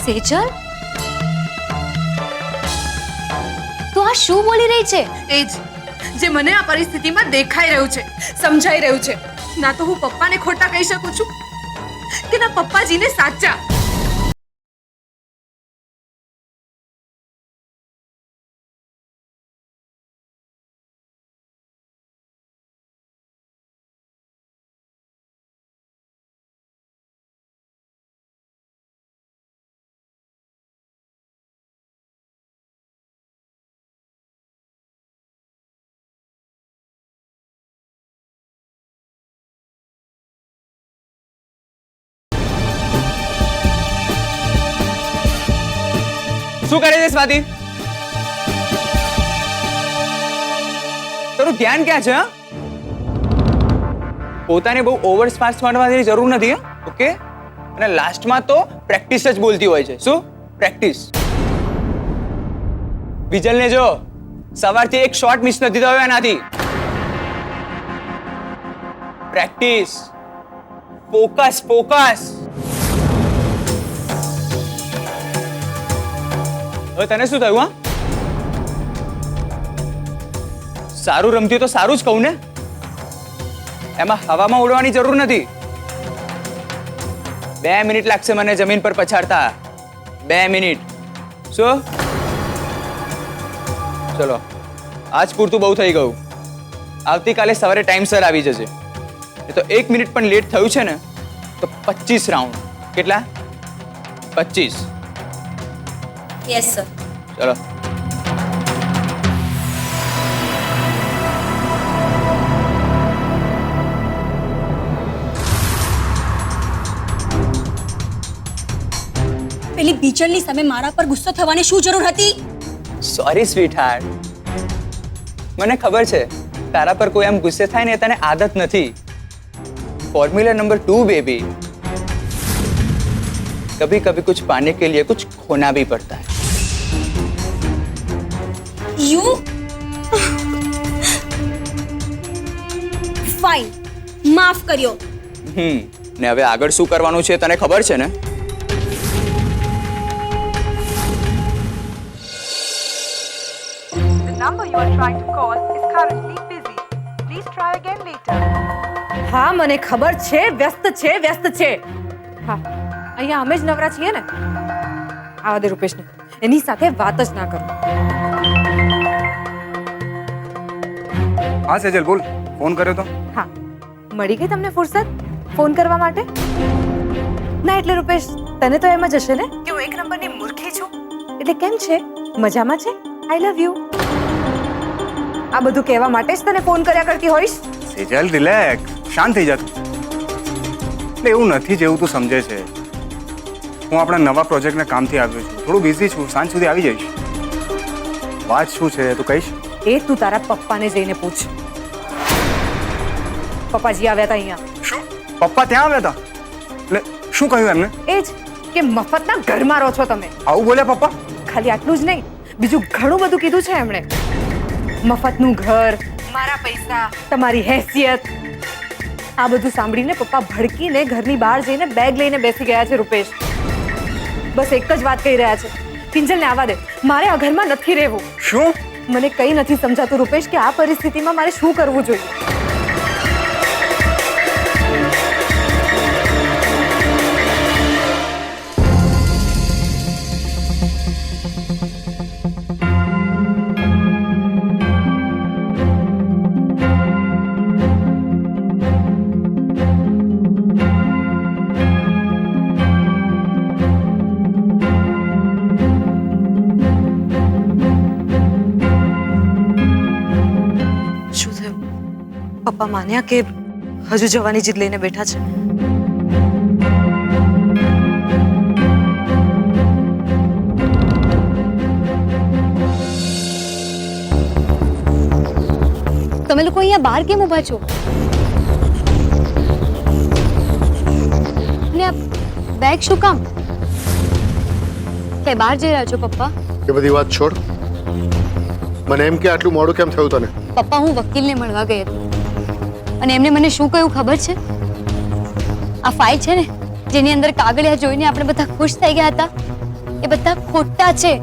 સેજલ, તો આ શું બોલી રહી છે? એ જ જે મને આ પરિસ્થિતિમાં દેખાઈ રહ્યું છે, સમજાઈ રહ્યું છે. ના તો હું પપ્પાને ખોટા કહી શકું છું કે ના પપ્પાજીને સાચા. શું કરે છે સ્વાતિ? તારું ધ્યાન ક્યાં છે? પોતાને બહુ ઓવર સ્માર્ટ માનવાની જરૂર નથી. ઓકે, અને લાસ્ટમાં તો પ્રેક્ટિસ જ બોલતી હોય છે. શું પ્રેક્ટિસ? વિજલને જો સવારથી એક શોટ મિસ નથી થયો એનાથી. Practice, focus focus. હવે તને શું થયું? સારું રમતી તો સારું જ કહું ને, એમાં હવામાં ઉડવાની જરૂર નથી. 2 મિનિટ લાગશે મને જમીન પર પછાડતા. 2 મિનિટ. શું? ચલો, આજ પૂરતું બહુ થઈ ગયું. આવતીકાલે સવારે ટાઈમસર આવી જશે. એ તો 1 મિનિટ પણ લેટ થયું છે ને તો 25 રાઉન્ડ. કેટલા? 25. Yes sir. ચલો. પેલી બીચલની સામે મારા પર ગુસ્સો થવાની શું જરૂર હતી? સોરી સ્વીટ હાર્ટ, મને ખબર છે તારા પર કોઈ આમ ગુસ્સે થાય ને તને આદત નથી. फॉर्मूला नंबर 2 बेबी, कभी कभी कुछ पाने के लिए कुछ खोना भी पड़ता है. You? Fine. માફ કર્યો. ને હવે આગળ શું કરવાનું છે તને ખબર છે ને? The number you are trying to call is currently busy. Please try again later. હા, મને ખબર છે વ્યસ્ત છે. હા, અહીંયા અમે જ નવરા છીએ ને. આવા દે રૂપેશને, એની સાથે વાત જ ના કરો. હા સેજલ બોલ, ફોન કર્યો તો? હા, મળી ગઈ તમને ફુરસત ફોન કરવા માટે? ના એટલે રૂપેશ, તને તો એમ જ હશે ને કે હું એક નંબરની મૂર્ખી છું. એટલે કેમ છે? મજામાં છે? આઈ લવ યુ. આ બધું કહેવા માટે જ તને ફોન કર્યા કરતી હોઈશ. સેજલ રિલેક્સ, શાંત થઈ જા તું. એટલે એવું નથી જેવું તું સમજે છે. હું આપણા નવા પ્રોજેક્ટના કામથી આવ્યો છું, થોડું બિઝી છું, સાંજ સુધી આવી જઈશ. વાત શું છે તું કહીશ? એ તું તારા પપ્પાને જઈને પૂછ. પપ્પાજી આવ્યા હતા અહીંયા. શું? પપ્પા ત્યાં આવ્યા હતા? એટલે શું કહ્યું એમને? એ જ કે મફતના ઘરમાં રહો છો તમે. આવું બોલ્યા પપ્પા? ખાલી આટલું જ નહીં, બીજું ઘણું બધું કીધું છે એમણે. મફતનું ઘર, મારા પૈસા, તમારી હેસિયત. આ બધું સાંભળીને પપ્પા ભડકીને ઘરની બહાર જઈને બેગ લઈને બેસી ગયા છે રૂપેશ. બસ એક જ વાત કહી રહ્યા છે, કિંજલને આવવા દે, મારે આ ઘરમાં નથી રહેવું. શું? મને કંઈ નથી સમજાતું રૂપેશ કે આ પરિસ્થિતિમાં મારે શું કરવું જોઈએ. પપ્પા માન્યા કે હજુ જવાની જીદ લઈને બેઠા છે? તમે લોકો અહીંયા બહાર કેમ ઊભા છો? ને આ બેગ શું કામ? કે બહાર જઈ રહ્યા છો પપ્પા? એ બધી વાત છોડ. મને એમ કે આટલું મોડું કેમ થયું તને? પપ્પા, હું વકીલને મળવા ગઈ હતી અને એમને મને શું કહ્યું ખબર છે? આ ફાઇલ છે ને જેની અંદર કાગળિયા જોઈને આપણે બધા ખુશ થઈ ગયા હતા, એ બધા ખોટા છે.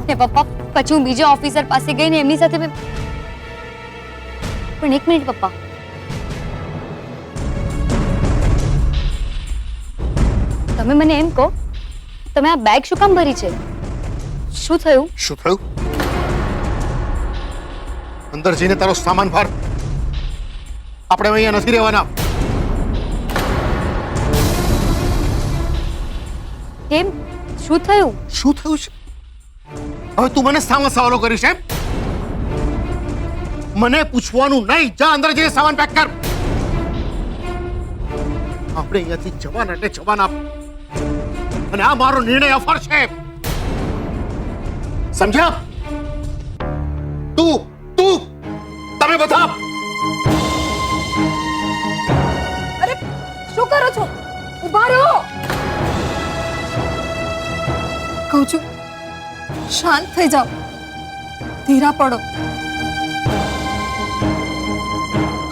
ને પપ્પા પછી હું બીજા ઓફિસર પાસે ગઈને એમની સાથે પણ એક મિનિટ પપ્પા, તમે મને એમ કહો, તમે આ બેગ શું કામ ભરી છે? શું થયું? શું થયું? અંદર જઈને તારો સામાન ભર. આપણે અહીંયા નથી રહેવાના. કેમ? શું થયું? શું થયું છે? હવે તું મને સામા સવાલો કરીશ એમ? મને પૂછવાનું નહીં. જા અંદર જઈને સામાન પેક કર. આપણે અહીંયાથી જવાના એટલે જવાના. અને આ મારો નિર્ણય અફર છે. સમજ્યા? તમે બધા અરે શું કરો છો? ઊભા રહો. કહું છું શાંત થઈ જાઓ, ધીરા પડો.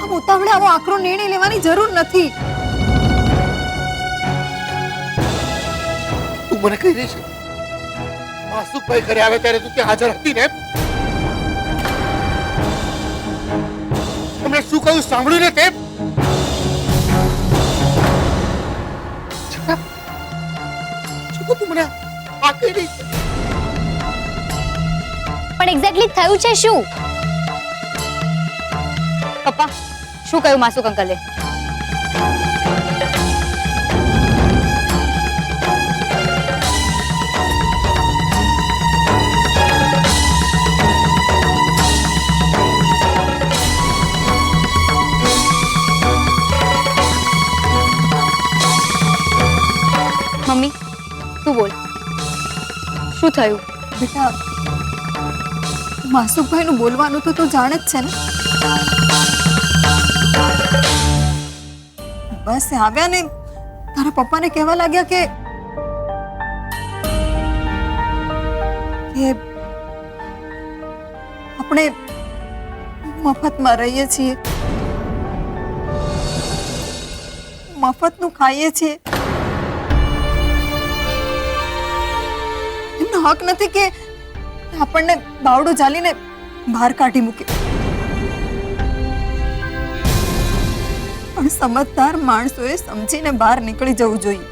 આમ ઉતાવળે આવો આકરો નિર્ણય લેવાની જરૂર નથી. તું મને કહી રહી છે માસુકભાઈ ઘરે આવે ત્યારે તું ત્યાં હાજર હતી ને? તમને શું કહ્યું સાંભળ્યું ને તે? તું મને આ કહી રહી છે? પણ એક્ઝેક્ટલી થયું છે શું? પપ્પા શું કહ્યું માસુક અંકલે? મમ્મી તું બોલ, શું થયું? બેટા માસુકભાઈનું બોલવાનું તો તું જાણે જ છે ને? બસ આવ્યા ને તારા પપ્પાને કહેવા લાગ્યા કે આપણે મફતમાં રહીએ છીએ, મફતનું ખાઈએ છીએ. એમનો હક નથી કે આપણને બાવડું ચાલીને બહાર કાઢી મૂકે. પણ સમજદાર માણસોએ સમજીને બહાર નીકળી જવું જોઈએ.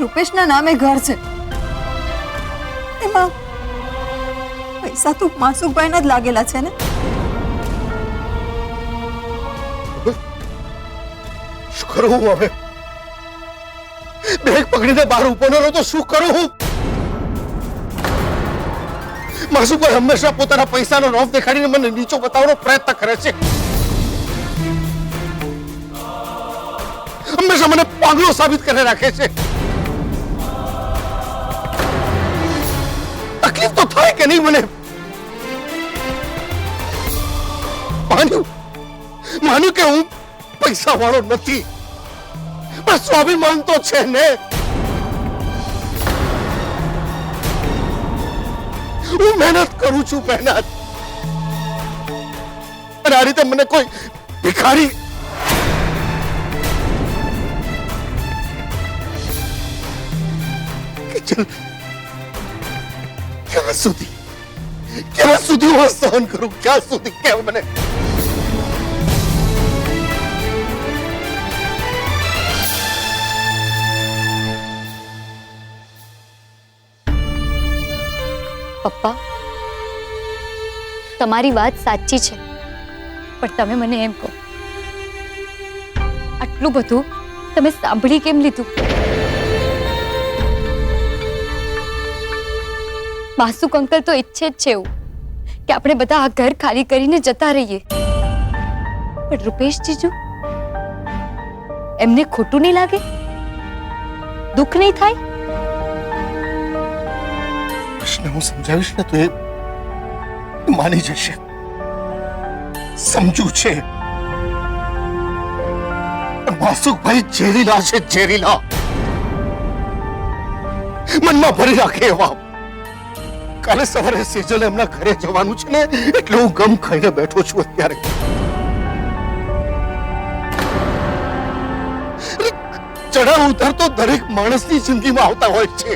રૂપેશના નામે ઘર છે, એમાં પૈસા તો માસુકભાઈના જ લાગેલા છે ને? શું કરું હું હવે? બેગ પકડીને બહાર ઉભો તો શું કરું હું? માસુકભાઈ હંમેશા પોતાના પૈસાનો રોફ દેખાડીને મને નીચો બતાવવાનો પ્રયત્ન કરે છે. હંમેશા મને પાગલો સાબિત કરી રાખે છે. તકલીફ તો થાય કે નહીં મને? માન્યું કે હું પૈસા વાળો નથી, પણ સ્વાભિમાન તો છે ને. હું મહેનત કરું છું, મહેનત. અને આ રીતે મને કોઈ ભિખારી ક્યાં સુધી હું સહન કરું? ક્યાં સુધી? કેમ મને? પપ્પા તમારી વાત સાચી છે, પણ તમે મને એમ કહો, આટલું બધું તમે સાંભળી કેમ લીધું? માસુક અંકલ તો ઈચ્છે જ છે એવું કે આપણે બધા આ ઘર ખાલી કરીને જતા રહીએ, પણ રૂપેશ જીજુ એમને ખોટું નહીં લાગે? દુઃખ નહીં થાય? કૃષ્ણ હું સમજાવીશ ને તો એ માની જશે. સમજુ છે. માસુકભાઈ ઝેરીલા છે, ઝેરીલા. મનમાં ભરી રાખે એવા. કાલે સવારે સેજલ એમના ઘરે જવાનું છે ને, એટલે હું ગમ ખાઈને બેઠો છું અત્યારે. ચઢાવ ઉતાર તો દરેક માણસની જિંદગીમાં આવતા હોય છે.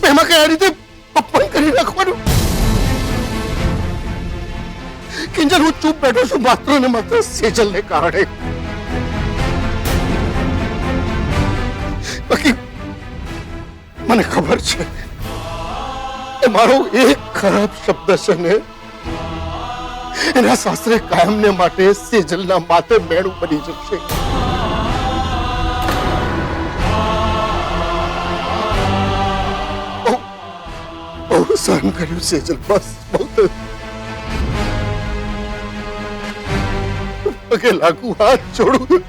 એમાં કઈ આ રીતે અપમાન કરી નાખવાનું? કિંજલ, હું ચૂપ બેઠો છું માત્ર ને માત્ર સેજલને કારણે. બાકી મને ખબર છે એ મારો એક ખરાબ શબ્દ છે ને એના સાસરે કાયમને માટે સેજલના માથે મેળું બની જશે. બહુ સહન કર્યું સેજલ, બસ બહુ થયું. પગે લાગુ, હાથ જોડું.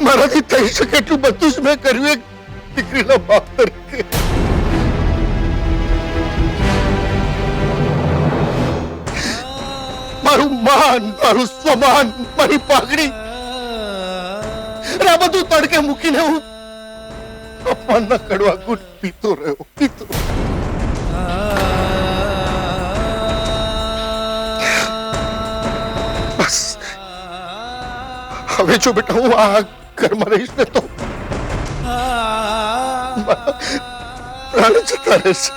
મારાથી થઈ શકે એટલું બધું જ મેં કર્યું એક દીકરીના બાપ તરીકે. મારું માન, મારું સ્વમાન, મારી પાઘડી આ બધું તડકે મૂકીને હું અપમાનના કડવા ઘૂંટ પીતો રહ્યો. બસ હવે જો બેટા હું આ ઘરમાં રહીશ ને તો પ્રાણ જતા રહેશે.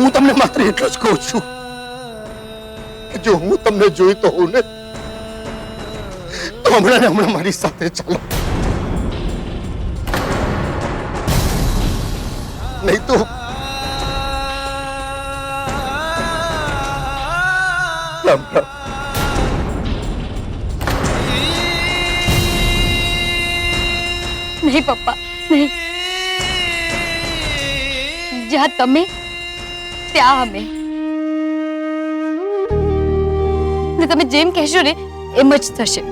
હું તમને માત્ર એટલું જ કહું છું કે જો હું તમને જોઈતો હોઉં ને તો હમણાં ને હમણાં મારી સાથે ચાલો, નહીં તો રામ રામ. નહીં પપ્પા, નહીં. જ્યાં તમે ત્યાં અમે. ને તમે જેમ કહેશો ને એમ જ થશે.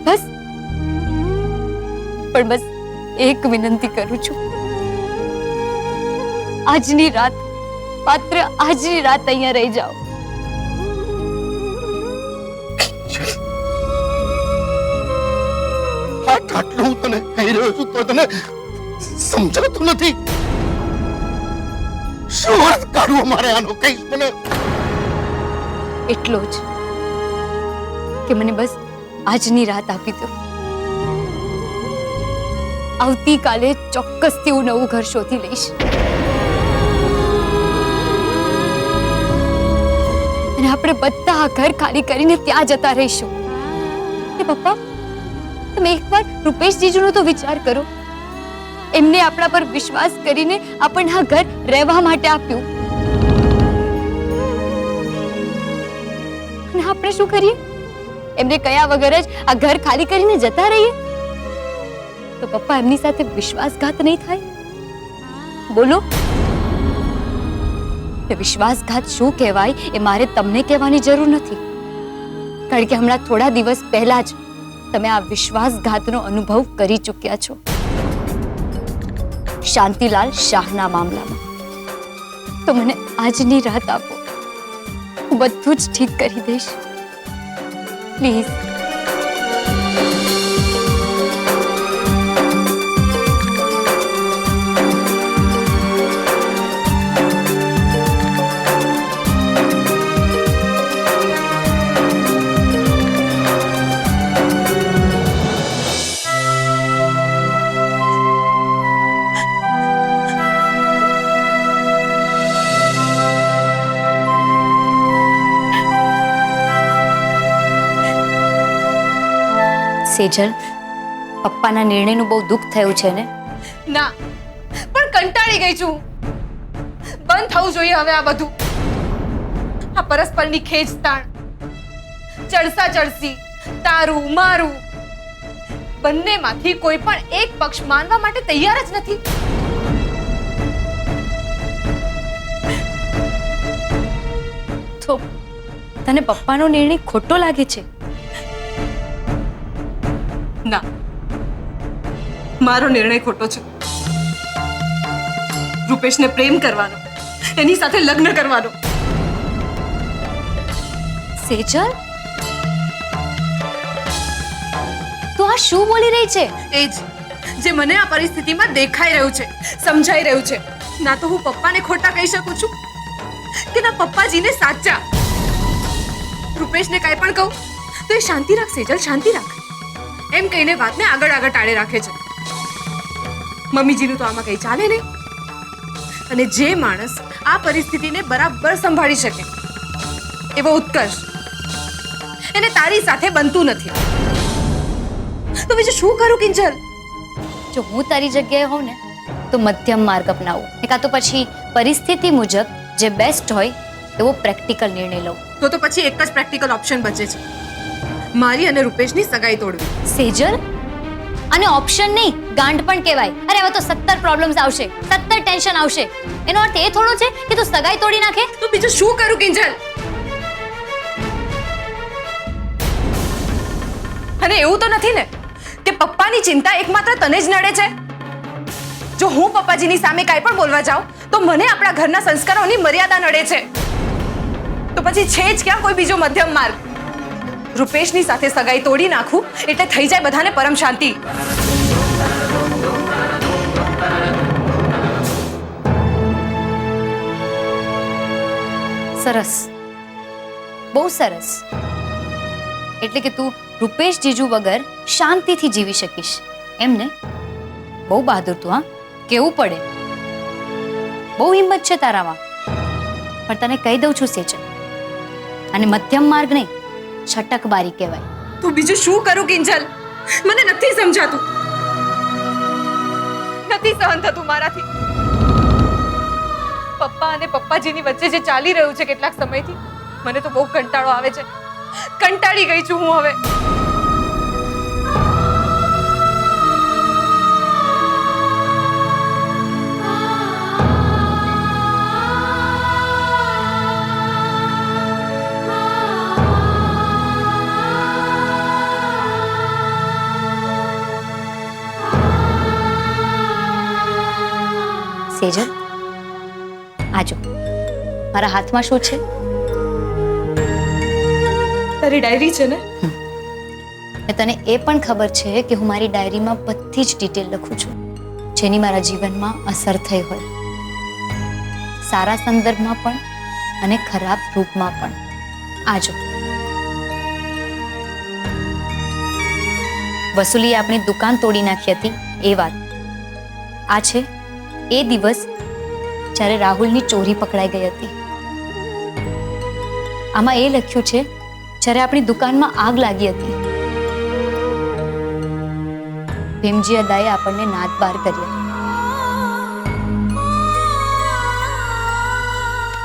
બસ પણ બસ એક વિનંતી કરું છું, આજની રાત, માત્ર આજની રાત અહીંયા રહી જાઓ. આટલું હું તને કહી રહ્યો છું તો તને સમજાતું નથી. શું અર્થ કાઢવો મારે આનો, કહીશ મને? એટલો જ કે મને બસ આજની રાત આપી દો. આવતીકાલે ચોક્કસથી હું નવું ઘર શોધી લઈશ અને આપણે બધા આ ઘર ખાલી કરીને ત્યાં જતા રહીશું. એ પપ્પા, તમે એકવાર રૂપેશ જીજુનો તો વિચાર કરો. એમને આપણા પર વિશ્વાસ કરીને આપણને આ ઘર રહેવા માટે આપ્યું અને આપણે શું કરીએ? એમને કયા વગર જ આ ઘર ખાલી કરીને જતા રહીએ? તો પપ્પા, એમની સાથે વિશ્વાસઘાત નહીં થાય? બોલો. એ વિશ્વાસઘાત શું કહેવાય એ મારે તમને કહેવાની જરૂર નથી, કારણ કે હમણાં થોડા દિવસ પહેલા જ તમે આ વિશ્વાસઘાતનો અનુભવ કરી ચૂક્યા છો શાંતિલાલ શાહના મામલામાં. તો મને આજની રાત આપો, હું બધું જ ઠીક કરી દઈશ. પ્લીઝ. સેજલ, પપ્પાના નિર્ણયનું બહુ દુઃખ થયું છે ને? ના, પણ કંટાળી ગઈ છું. બંધ થવું જોઈએ હવે આ બધું. આ પરસ્પરની ખેંચતાણ, ચડસા ચડસી, તારું મારું, બંનેમાંથી કોઈ પણ એક પક્ષ માનવા માટે તૈયાર જ નથી. તો તને પપ્પાનો નિર્ણય ખોટો લાગે છે? ના, મારો નિર્ણય ખોટો છે. રૂપેશને પ્રેમ કરવાનો, એની સાથે લગ્ન કરવાનો. સેજલ, તો તું આ શું બોલી રહી છે? એ જ જે મને આ પરિસ્થિતિમાં દેખાઈ રહ્યું છે, સમજાઈ રહ્યું છે. ના તો હું પપ્પાને ખોટા કહી શકું છું કે ના પપ્પાજીને સાચા. રૂપેશને કાંઈ પણ કહું તો એ શાંતિ રાખ સેજલ, શાંતિ રાખ એમ કહીને વાતને આગળ આગળ ટાળે રાખે છે. મમ્મીજીનું તો આમાં કંઈ ચાલે નહીં. અને જે માણસ આ પરિસ્થિતિને બરાબર સંભાળી શકે એવો ઉત્કર્ષ એને તારી સાથે બનતું નથી. તો બીજું શું કરું કિંજલ? જો હું તારી જગ્યાએ હોઉં ને તો મધ્યમ માર્ગ અપનાવું, કાં તો પછી પરિસ્થિતિ મુજબ જે બેસ્ટ હોય એવો પ્રેક્ટિકલ નિર્ણય લઉં. તો પછી એક જ પ્રેક્ટિકલ ઓપ્શન બચે છે, મારી અને રૂપેશની સગાઈ તોડવી. સેજલ, અને ઓપ્શન નહીં ગાંઠ પણ કહેવાય. અરે હવે તો 17 પ્રોબ્લેમ્સ આવશે, 17 ટેન્શન આવશે. એનો અર્થ એ થોડો છે કે તું સગાઈ તોડી નાખે. તો બીજું શું કરું કિંજલ? અને એવું તો નથી ને કે પપ્પાની ચિંતા એકમાત્ર તને જ નડે છે? જો હું પપ્પાજીની સામે કાંઈ પણ બોલવા જાઉં તો મને આપણા ઘરના સંસ્કારોની મર્યાદા નડે છે. તો પછી છે જ ક્યાં કોઈ બીજો મધ્યમ માર્ગ? રૂપેશની સાથે સગાઈ તોડી નાખું એટલે થઈ જાય બધાને પરમ શાંતિ. સરસ, બહુ સરસ. એટલે કે તું રૂપેશ જીજુ વગર શાંતિથી જીવી શકીશ એમ ને? બહુ બહાદુર તું. હા, કેવું પડે. બહુ હિંમત છે તારામાં. પણ તને કહી દઉં છું સેજલ, અને મધ્યમ માર્ગ નહીં, છટકબારી કહેવાય. તો બીજું શું કરું કિંજલ? મને નથી સમજાતું, નથી સહન થતું મારાથી. પપ્પા અને પપ્પાજીની વચ્ચે જે ચાલી રહ્યું છે કેટલાક સમયથી, મને તો બહુ કંટાળો આવે છે. કંટાળી ગઈ છું હું હવે. સેજલ, આજો મારા હાથમાં શું છે? તારી ડાયરી છે ને? તને એ પણ ખબર છે કે હું મારી ડાયરીમાં બધી જ ડિટેલ લખું છું જેની મારા જીવનમાં અસર થઈ હોય, સારા સંદર્ભમાં પણ અને ખરાબ રૂપમાં પણ. આજો, વસુલીએ આપણી દુકાન તોડી નાખી હતી એ વાત. આ છે એ દિવસ જ્યારે રાહુલની ચોરી પકડાઈ ગઈ હતી. આમાં એ લખ્યું છે જ્યારે આપણી દુકાનમાં આગ લાગી હતી. ભીમજી અદાએ આપણને નાદ બાર કર્યા.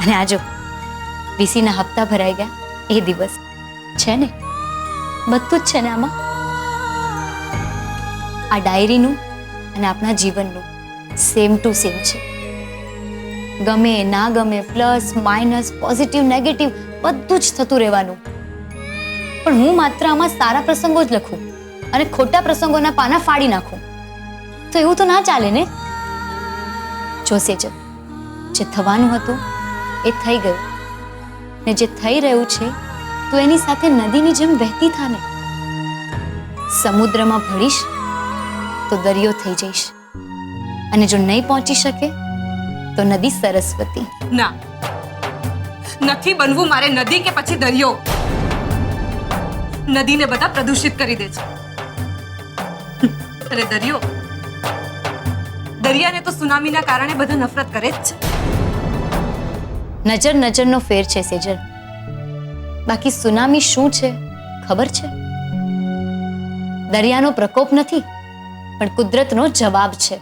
અને આજો વીસીના હપ્તા ભરાઈ ગયા એ દિવસ છે ને? બધું જ છે ને આમાં? આ ડાયરીનું અને આપણા જીવનનું સેમ ટુ સેમ છે. ગમે ના ગમે, પ્લસ માઇનસ, પોઝિટિવ નેગેટિવ બધું જ થતું રહેવાનું. પણ હું માત્ર આમાં સારા પ્રસંગો જ લખું અને ખોટા પ્રસંગોના પાના ફાડી નાખું. તો એવું તો ના ચાલે ને? જો સેજલ, જે થવાનું હતું એ થઈ ગયું, ને જે થઈ રહ્યું છે તું એની સાથે નદીની જેમ વહેતી થાને. સમુદ્રમાં ભળીશ તો દરિયો થઈ જઈશ, અને જો નહીં પહોંચી શકે તો નદી સરસ્વતી. ના, નથી બનવું મારે નદી કે પછી દરિયો. નદીને બધા પ્રદૂષિત કરી દે છે, અને દરિયાને તો સુનામીના કારણે બધા નફરત કરે જ છે. નજર નજરનો ફેર છે સેજલ. બાકી સુનામી શું છે ખબર છે? દરિયાનો પ્રકોપ નથી, પણ કુદરતનો જવાબ છે.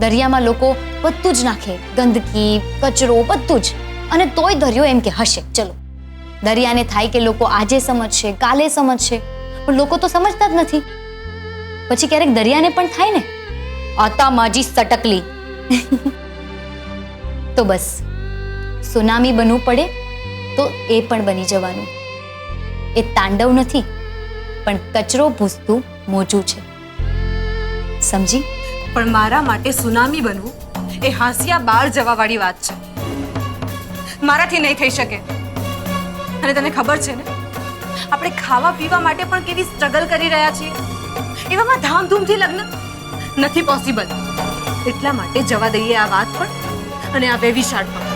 દરિયામાં લોકો બધું જ નાખે, ગંદકી, કચરો, બધું જ, અને તોય દરિયો એમ કે હશે. ચલો, દરિયાને થાય કે લોકો આજે સમજશે, કાલે સમજશે, પણ લોકો તો સમજતા જ નથી. પછી ક્યારેક દરિયાને પણ થાય ને આતા માજી સટકલી. તો બસ સુનામી બનવું પડે તો એ પણ બની જવાનું. એ તાંડવ નથી, પણ કચરો ભૂસતું મોજું છે. સમજી? પણ મારા માટે સુનામી બનવું એ હાંસિયા બહાર જવા વાળી વાત છે. મારાથી નહીં થઈ શકે. અને તને ખબર છે ને, આપણે ખાવા પીવા માટે પણ કેવી સ્ટ્રગલ કરી રહ્યા છીએ. એવામાં ધામધૂમથી લગ્ન નથી પોસિબલ. એટલા માટે જવા દઈએ આ વાત પણ અને આ વેવિશાળ પણ.